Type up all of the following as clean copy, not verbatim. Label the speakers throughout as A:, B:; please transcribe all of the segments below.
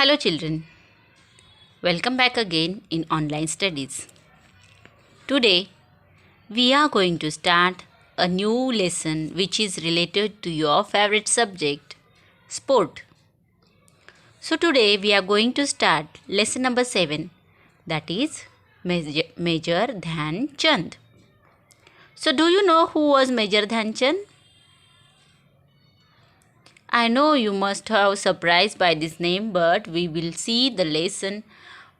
A: Hello, children. Welcome back again in online studies. Today, we are going to start a new lesson which is related to your favorite subject, sport. So, today we are going to start lesson number 7, that is Major Dhyan Chand. So, do you know who was Major Dhyan Chand? I know you must have surprised by this name, but we will see the lesson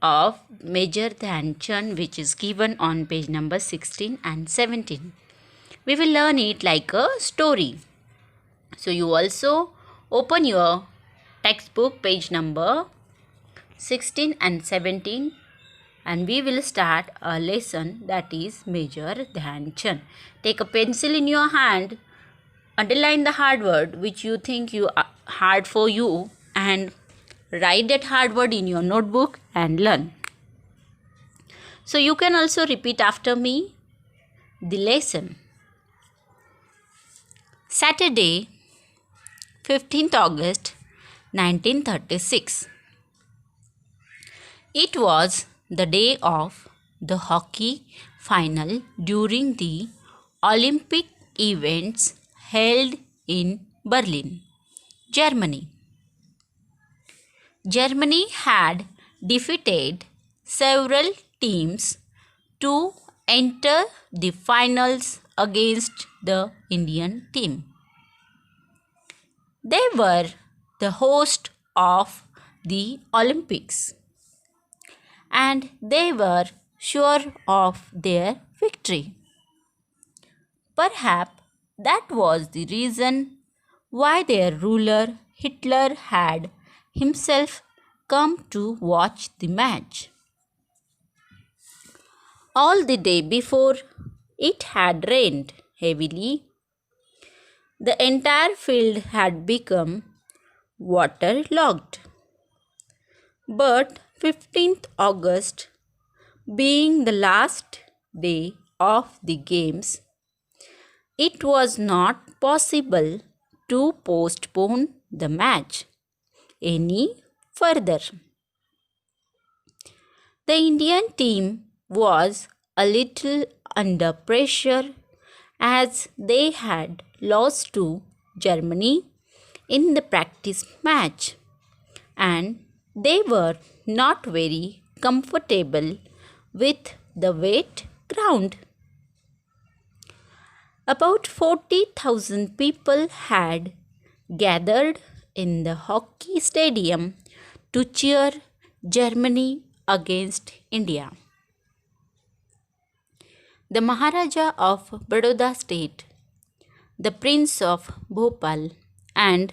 A: of Major Dhyan Chand which is given on page number 16 and 17. We will learn it like a story. So you also open your textbook page number 16 and 17 and we will start a lesson that is Major Dhyan Chand. Take a pencil in your hand. Underline the hard word which you think hard for you and write that hard word in your notebook and learn. So you can also repeat after me the lesson. Saturday, 15th August 1936. It was the day of the hockey final during the Olympic events held in Berlin, Germany. Germany had defeated several teams to enter the finals against the Indian team. They were the host of the Olympics and they were sure of their victory. Perhaps that was the reason why their ruler Hitler had himself come to watch the match. All the day before, it had rained heavily. The entire field had become waterlogged. But 15th August, being the last day of the games, it was not possible to postpone the match any further. The Indian team was a little under pressure as they had lost to Germany in the practice match and they were not very comfortable with the wet ground. About 40,000 people had gathered in the hockey stadium to cheer Germany against India. The Maharaja of Baroda state, the Prince of Bhopal, and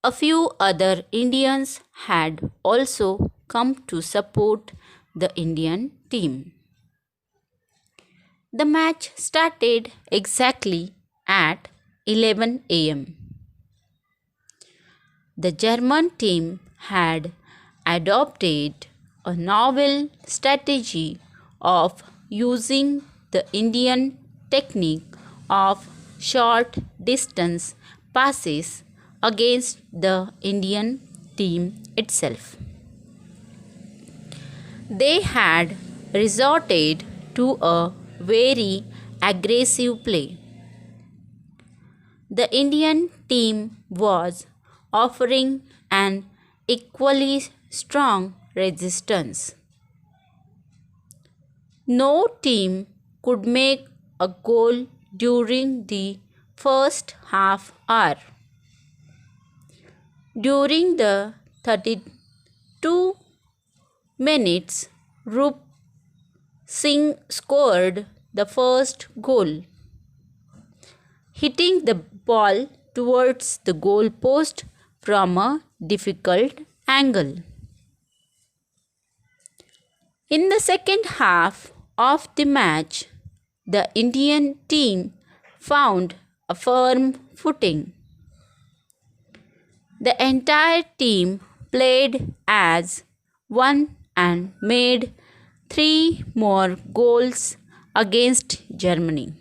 A: a few other Indians had also come to support the Indian team. The match started exactly at 11 a.m. The German team had adopted a novel strategy of using the Indian technique of short distance passes against the Indian team itself. They had resorted to a very aggressive play. The Indian team was offering an equally strong resistance. No team could make a goal during the first half hour. During the 32 minutes, Rup Singh scored the first goal, hitting the ball towards the goal post from a difficult angle. In the second half of the match, the Indian team found a firm footing. The entire team played as one and made 3 more goals against Germany.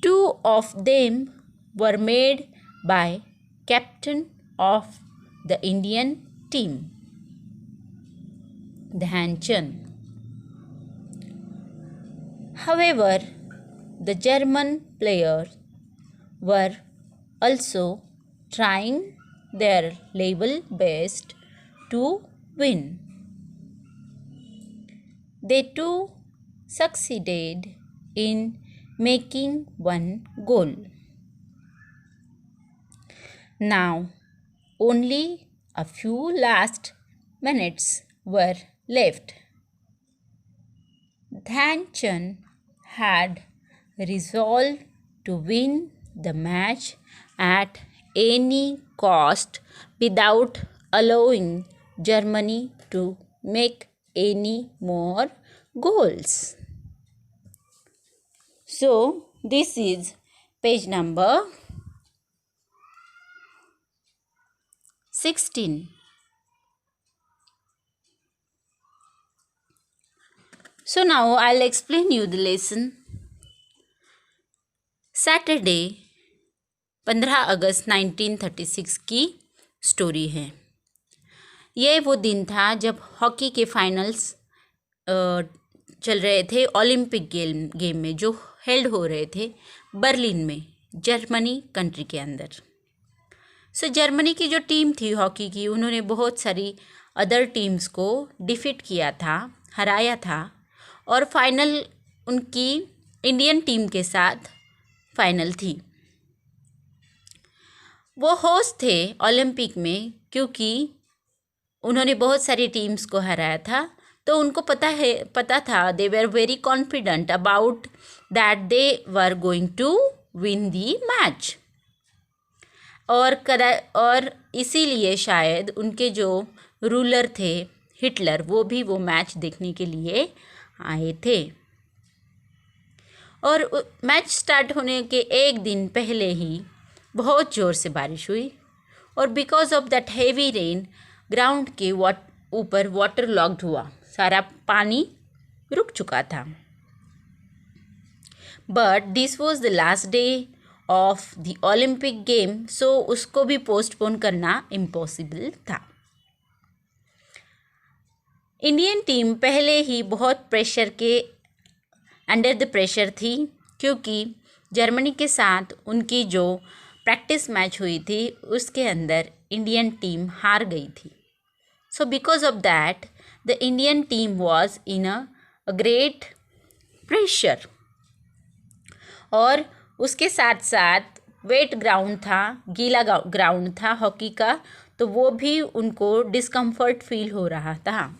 A: 2 of them were made by Captain of the Indian team, Dhyanchand's. However, the German players were also trying their level best to win. They too succeeded in making one goal. Now, only a few last minutes were left. Dhyanchand's had resolved to win the match at any cost without allowing Germany to make any more goals. So, this is page number 16. So now I'll explain you the lesson. Saturday 15 अगस्त 1936 की story है। ये वो दिन था जब hockey के finals चल रहे थे ओलंपिक गेम में, जो हेल्ड हो रहे थे बर्लिन में, जर्मनी कंट्री के अंदर। सो जर्मनी की जो टीम थी हॉकी की, उन्होंने बहुत सारी अदर टीम्स को डिफीट किया था, हराया था, और फाइनल उनकी इंडियन टीम के साथ फाइनल थी। वो होस्ट थे ओलंपिक में, क्योंकि उन्होंने बहुत सारी टीम्स को हराया था, तो उनको पता था, they were very confident about that they were going to win the match. और इसीलिए शायद उनके जो रूलर थे हिटलर, वो भी वो मैच देखने के लिए आए थे। और मैच स्टार्ट होने के एक दिन पहले ही बहुत ज़ोर से बारिश हुई, और because of that heavy rain ground के ऊपर वाटर लॉक्ड हुआ, सारा पानी रुक चुका था। But this was the last day of the Olympic game, so उसको भी पोस्टपोन करना इम्पॉसिबल था। इंडियन टीम पहले ही बहुत प्रेशर के अंडर द प्रेशर थी, क्योंकि जर्मनी के साथ उनकी जो प्रैक्टिस मैच हुई थी उसके अंदर इंडियन टीम हार गई थी। So because of that the Indian team was in a great pressure. और उसके साथ साथ वेट ग्राउंड था, गीला ग्राउंड था हॉकी का, तो वो भी उनको डिस्कम्फर्ट फील हो रहा था।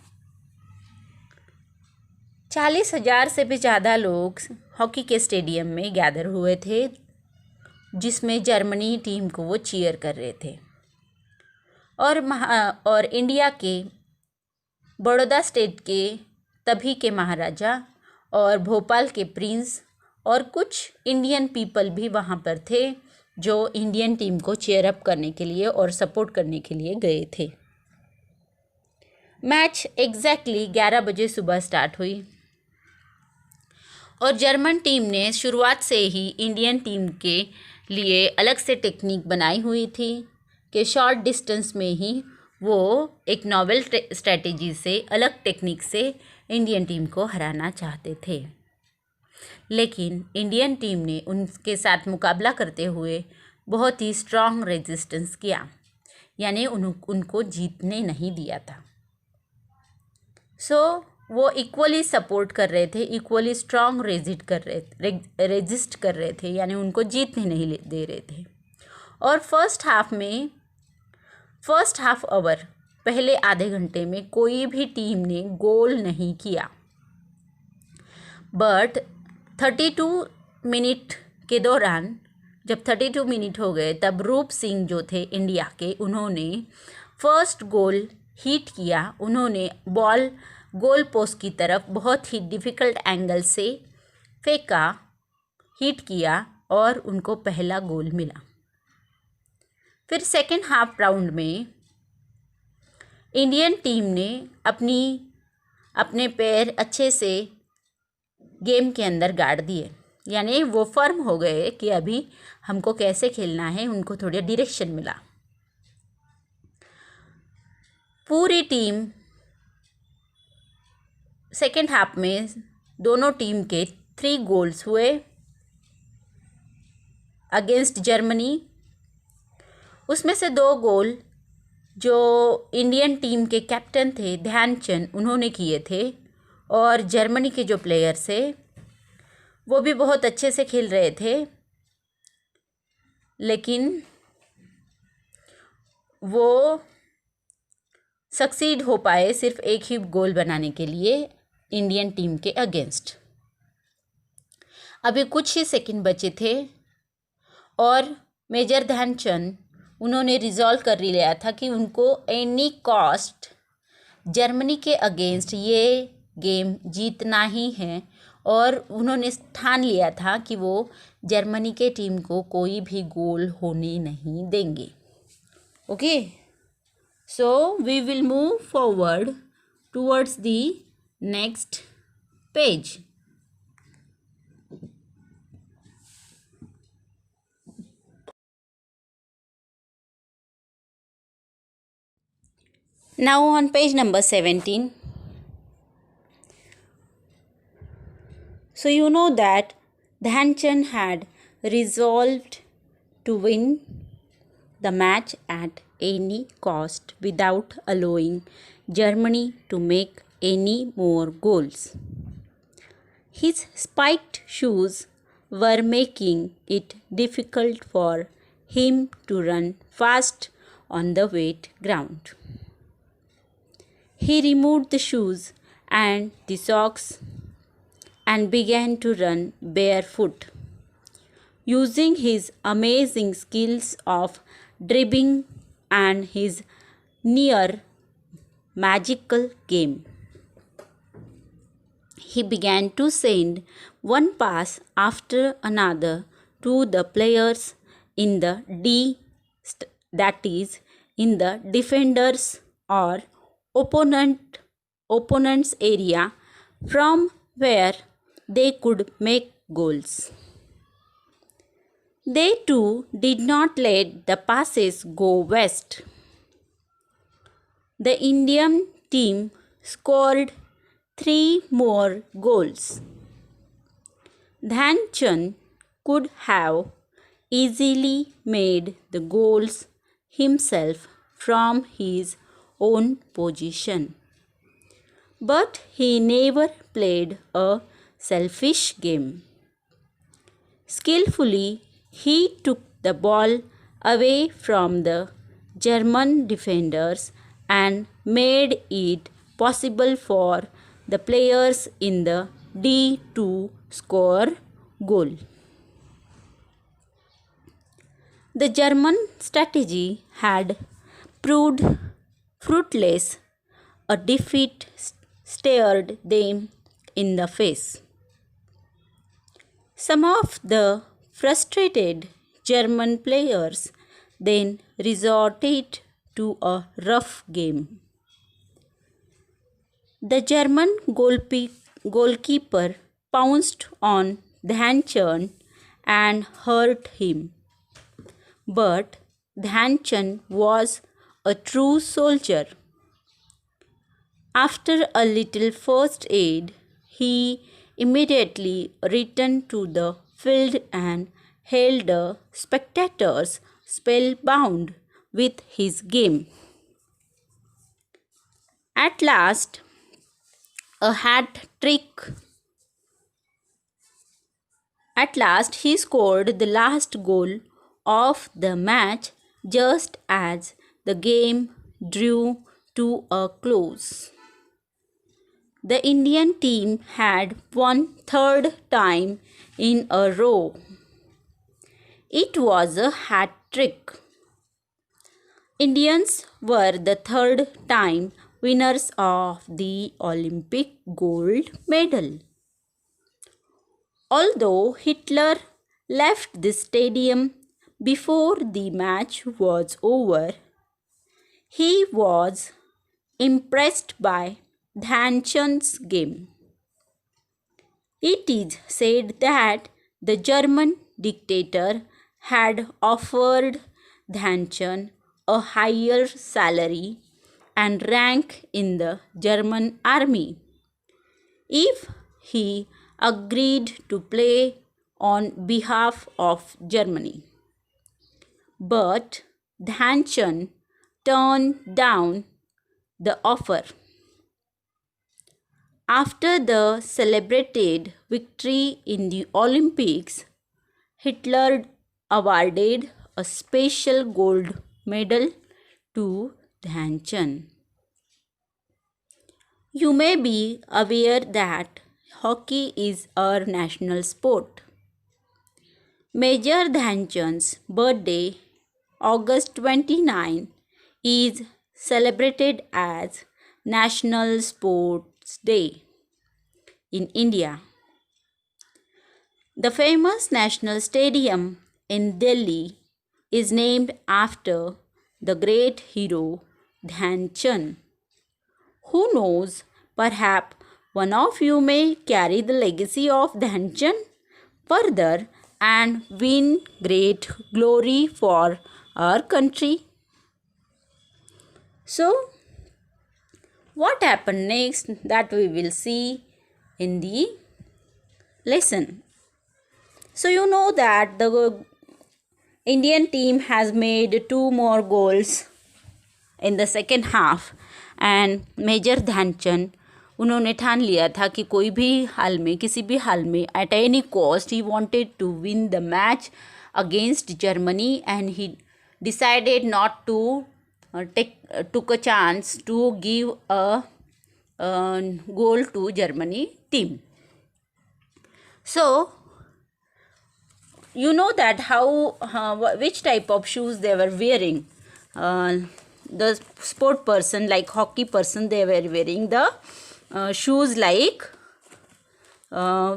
A: 40,000 से भी ज़्यादा लोग हॉकी के स्टेडियम में गैदर हुए थे, जिसमें जर्मनी टीम को वो चीयर कर रहे थे। और इंडिया के बड़ौदा स्टेट के तभी के महाराजा और भोपाल के प्रिंस और कुछ इंडियन पीपल भी वहाँ पर थे, जो इंडियन टीम को चीयर अप करने के लिए और सपोर्ट करने के लिए गए थे। मैच एग्जैक्टली 11 बजे सुबह स्टार्ट हुई, और जर्मन टीम ने शुरुआत से ही इंडियन टीम के लिए अलग से टेक्निक बनाई हुई थी कि शॉर्ट डिस्टेंस में ही वो एक नॉवेल स्ट्रेटेजी से, अलग टेक्निक से इंडियन टीम को हराना चाहते थे। लेकिन इंडियन टीम ने उनके साथ मुकाबला करते हुए बहुत ही स्ट्रॉन्ग रेजिस्टेंस किया, यानी उनको जीतने नहीं दिया था। सो वो इक्वली सपोर्ट कर रहे थे, इक्वली स्ट्रॉन्ग रेजिस्ट कर रहे थे, यानी उनको जीतने नहीं दे रहे थे। और फर्स्ट हाफ आवर, पहले आधे घंटे में कोई भी टीम ने गोल नहीं किया। बट 32 मिनट के दौरान, जब 32 मिनट हो गए, तब रूप सिंह जो थे इंडिया के, उन्होंने फर्स्ट गोल हिट किया। उन्होंने बॉल गोल पोस्ट की तरफ बहुत ही डिफ़िकल्ट एंगल से फेंका, हिट किया, और उनको पहला गोल मिला। फिर सेकेंड हाफ राउंड में इंडियन टीम ने अपने पैर अच्छे से गेम के अंदर गाड़ दिए, यानी वो फर्म हो गए कि अभी हमको कैसे खेलना है, उनको थोड़ा डायरेक्शन मिला। पूरी टीम सेकेंड हाफ में दोनों टीम के 3 गोल्स हुए अगेंस्ट जर्मनी। उसमें से 2 गोल जो इंडियन टीम के कैप्टन थे ध्यानचंद उन्होंने किए थे, और जर्मनी के जो प्लेयर्स थे वो भी बहुत अच्छे से खेल रहे थे, लेकिन वो सक्सीड हो पाए सिर्फ एक ही गोल बनाने के लिए इंडियन टीम के अगेंस्ट। अभी कुछ ही सेकंड बचे थे और मेजर ध्यानचंद उन्होंने रिजॉल्व कर लिया था कि उनको एनी कॉस्ट जर्मनी के अगेंस्ट ये गेम जीतना ही है, और उन्होंने ठान लिया था कि वो जर्मनी के टीम को कोई भी गोल होने नहीं देंगे। Okay, so we will move forward towards the next page. Now on page number 17. So you know that Dhyanchand had resolved to win the match at any cost without allowing Germany to make any more goals. His spiked shoes were making it difficult for him to run fast on the wet ground. He removed the shoes and the socks and began to run barefoot, using his amazing skills of dribbling and his near magical game. He began to send one pass after another to the players in the that is, in the defenders or opponent's area from where they could make goals. They too did not let the passes go west. The Indian team scored 3 more goals. Dhyanchand could have easily made the goals himself from his own position, but he never played a selfish game. Skillfully, he took the ball away from the German defenders and made it possible for the players in the D to score goal. The German strategy had proved fruitless. A defeat stared them in the face. Some of the frustrated German players then resorted to a rough game. The German goalkeeper pounced on Dhyanchand and hurt him, but Dhyanchand was a true soldier. After a little first aid, he immediately returned to the field and held the spectators spellbound with his game. At last, a hat trick. At last, he scored the last goal of the match just as the game drew to a close. The Indian team had won 3rd time in a row. It was a hat trick. Indians were the 3rd time winners of the Olympic gold medal. Although Hitler left the stadium before the match was over, he was impressed by Dhyanchand's game. It is said that the German dictator had offered Dhyanchand a higher salary and rank in the German army if he agreed to play on behalf of Germany. But Dhyan Chand turned down the offer. After the celebrated victory in the Olympics, Hitler awarded a special gold medal to Dhyan Chand. You may be aware that hockey is our national sport. Major Dhyan Chand's birthday, August 29, is celebrated as National Sports Day in India. The famous National Stadium in Delhi is named after the great hero Dhyan Chand. Who knows, perhaps one of you may carry the legacy of Dhyan Chand further and win great glory for our country. So, what happened next, that we will see in the lesson. So, you know that the Indian team has made 2 more goals in the second half and Major Dhyan Chand उन्होंने ठान लिया था कि कोई भी हाल में, किसी भी हाल में, at any cost he wanted to win the match against Germany, and he decided not to took a chance to give a goal to Germany team. So you know that which type of shoes they were wearing. The sport person, like hockey person, they were wearing the shoes like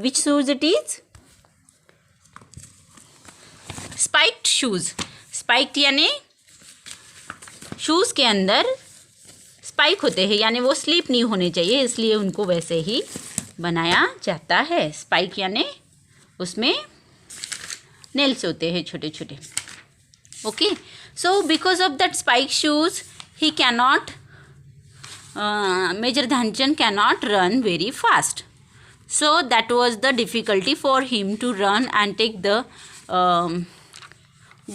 A: which shoes it is? Spiked shoes. Spiked यानी shoes के अंदर spike होते हैं, यानी वो slip नहीं होने चाहिए, इसलिए उनको वैसे ही बनाया जाता है. स्पाइक यानी उसमें नेल्स होते हैं छोटे छोटे. Okay, so because of that spike shoes he cannot Major Dhyan Chand cannot run very fast. So that was the difficulty for him to run and take the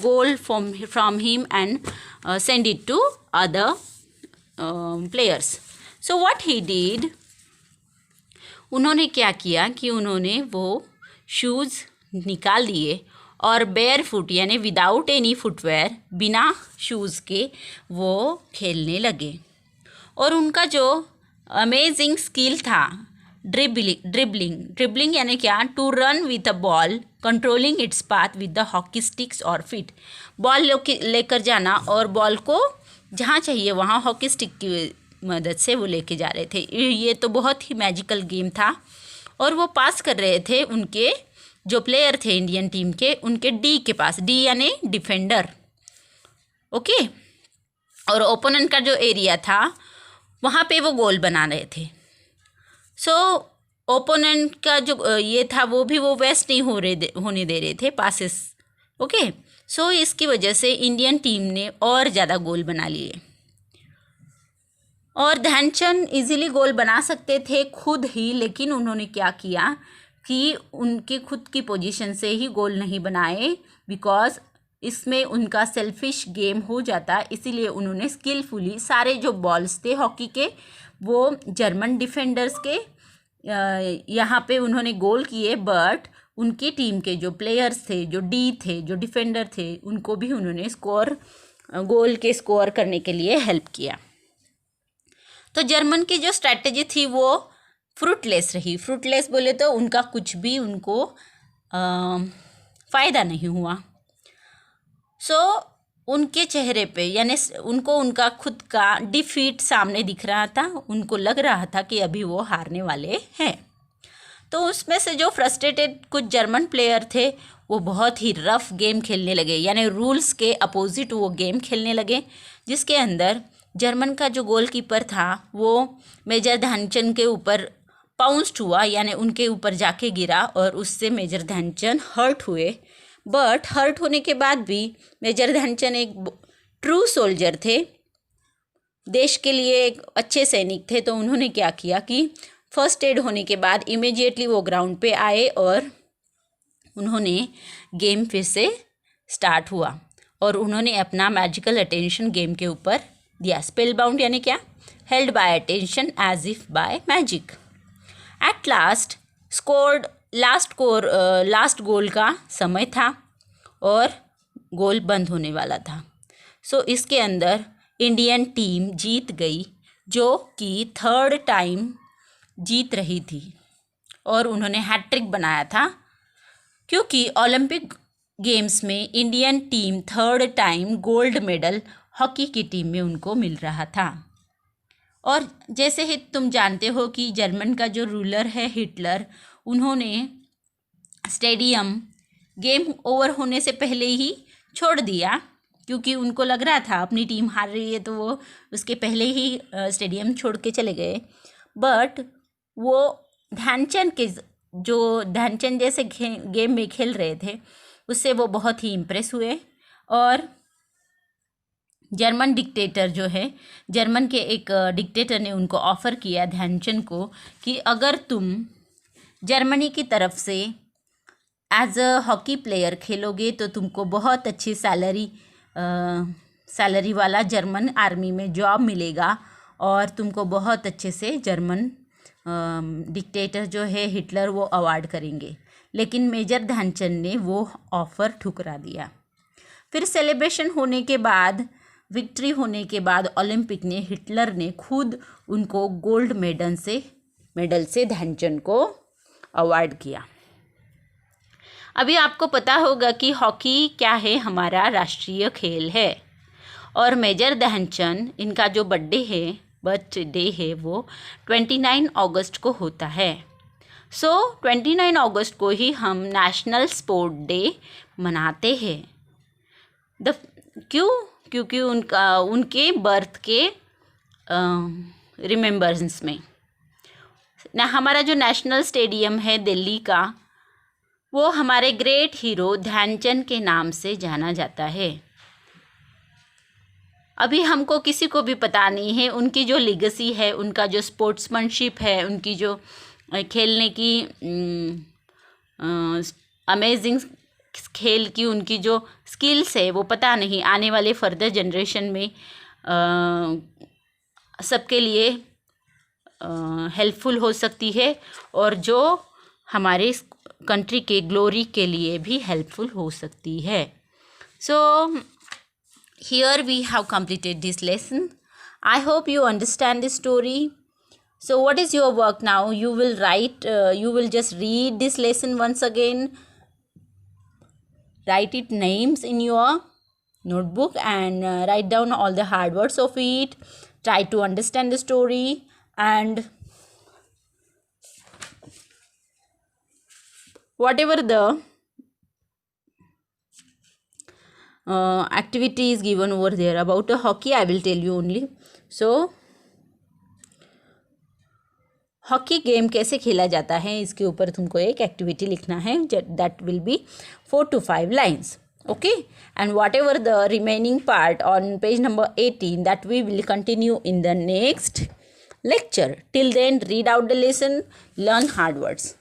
A: goal from him and send it to other players. So what he did, उन्होंने क्या किया कि उन्होंने वो shoes निकाल दिए और bear foot यानी विदाउट एनी फुटवेयर, बिना शूज़ के वो खेलने लगे. और उनका जो अमेजिंग स्किल था ड्रिबलिंग यानी क्या, to run with a ball controlling its path with the hockey sticks और फिट. बॉल लेकर जाना और बॉल को जहाँ चाहिए वहाँ हॉकी स्टिक की मदद से वो लेके जा रहे थे. ये तो बहुत ही मैजिकल गेम था. और वो पास कर रहे थे उनके जो प्लेयर थे इंडियन टीम के, उनके डी के पास. डी यानी डिफेंडर. ओके, और ओपोनेंट का जो एरिया था वहाँ पे वो गोल बना रहे थे. सो ओपोनेंट का जो ये था वो भी वो वेस्ट नहीं होने दे रहे थे पासेस. ओके, सो इसकी वजह से इंडियन टीम ने और ज़्यादा गोल बना लिए. और ध्यान चंद इजीली गोल बना सकते थे खुद ही, लेकिन उन्होंने क्या किया कि उनके खुद की पोजीशन से ही गोल नहीं बनाए, बिकॉज इसमें उनका सेल्फिश गेम हो जाता. इसीलिए उन्होंने स्किलफुली सारे जो बॉल्स थे हॉकी के वो जर्मन डिफेंडर्स के यहाँ पे उन्होंने गोल किए. बट उनकी टीम के जो प्लेयर्स थे, जो डी थे, जो डिफेंडर थे, उनको भी उन्होंने गोल के स्कोर करने के लिए हेल्प किया. तो जर्मन की जो स्ट्रैटेजी थी वो फ्रूटलेस रही. फ्रूटलेस बोले तो उनका कुछ भी उनको फ़ायदा नहीं हुआ. सो उनके चेहरे पे यानी उनको उनका खुद का डिफीट सामने दिख रहा था. उनको लग रहा था कि अभी वो हारने वाले हैं. तो उसमें से जो फ्रस्ट्रेटेड कुछ जर्मन प्लेयर थे वो बहुत ही रफ़ गेम खेलने लगे, यानी रूल्स के अपोजिट वो गेम खेलने लगे, जिसके अंदर जर्मन का जो गोलकीपर था वो मेजर ध्यानचंद के ऊपर पाउंस्ड हुआ, यानी उनके ऊपर जाके गिरा और उससे मेजर ध्यानचंद हर्ट हुए. बट हर्ट होने के बाद भी मेजर ध्यानचंद एक ट्रू सोल्जर थे. देश के लिए एक अच्छे सैनिक थे, तो उन्होंने क्या किया कि फर्स्ट एड होने के बाद इमीडिएटली वो ग्राउंड पे आए और उन्होंने गेम फिर से स्टार्ट हुआ और उन्होंने अपना मैजिकल अटेंशन गेम के ऊपर दिया। स्पेल बाउंड यानी क्या? Held by attention as if by magic. At last scored last goal का समय था और गोल बंद होने वाला था। सो इसके अंदर इंडियन टीम जीत गई, जो कि थर्ड टाइम जीत रही थी और उन्होंने हैट्रिक बनाया था, क्योंकि ओलंपिक गेम्स में Indian team third time gold medal hockey की टीम में उनको मिल रहा था। और जैसे ही तुम जानते हो कि जर्मन का जो रूलर है हिटलर, उन्होंने स्टेडियम गेम ओवर होने से पहले ही छोड़ दिया, क्योंकि उनको लग रहा था अपनी टीम हार रही है, तो वो उसके पहले ही स्टेडियम छोड़ के चले गए। बट वो ध्यानचंद जैसे गेम में खेल रहे थे, उससे वो बहुत ही इम्प्रेस हुए और जर्मन डिक्टेटर जो है, जर्मन के एक डिक्टेटर ने उनको ऑफ़र किया ध्यानचंद को कि अगर तुम जर्मनी की तरफ से एज अ हॉकी प्लेयर खेलोगे तो तुमको बहुत अच्छी सैलरी वाला जर्मन आर्मी में जॉब मिलेगा और तुमको बहुत अच्छे से जर्मन डिक्टेटर जो है हिटलर वो अवार्ड करेंगे। लेकिन मेजर ध्यानचंद ने वो ऑफ़र ठुकरा दिया। फिर सेलिब्रेशन होने के बाद, विक्ट्री होने के बाद ओलंपिक ने हिटलर ने खुद उनको गोल्ड मेडल से ध्यानचंद को अवार्ड किया। अभी आपको पता होगा कि हॉकी क्या है, हमारा राष्ट्रीय खेल है और मेजर ध्यानचंद इनका जो बर्थडे है वो 29 अगस्त को होता है। सो 29 अगस्त को ही हम नेशनल स्पोर्ट डे मनाते हैं। क्योंकि उनके बर्थ के रिमेम्बरेंस में हमारा जो नेशनल स्टेडियम है दिल्ली का, वो हमारे ग्रेट हीरो ध्यानचंद के नाम से जाना जाता है। अभी हमको किसी को भी पता नहीं है उनकी जो लीगेसी है, उनका जो स्पोर्ट्समैनशिप है, उनकी जो खेलने की अमेजिंग खेल की उनकी जो स्किल्स है, वो पता नहीं आने वाले फर्दर जनरेशन में सबके लिए हेल्पफुल हो सकती है और जो हमारे कंट्री के ग्लोरी के लिए भी हेल्पफुल हो सकती है। सो here we have completed this lesson. I hope you understand this story. So what is your work now? You will just read this lesson once again, write it names in your notebook and write down all the hard words of it. Try to understand the story and whatever the activity is given over there about a hockey, I will tell you only. So hockey game कैसे खेला जाता है, इसके ऊपर तुमको एक activity लिखना है, that will be 4 to 5 lines. Okay, and whatever the remaining part on page number 18, that we will continue in the next lecture. Till then, read out the lesson, learn hard words.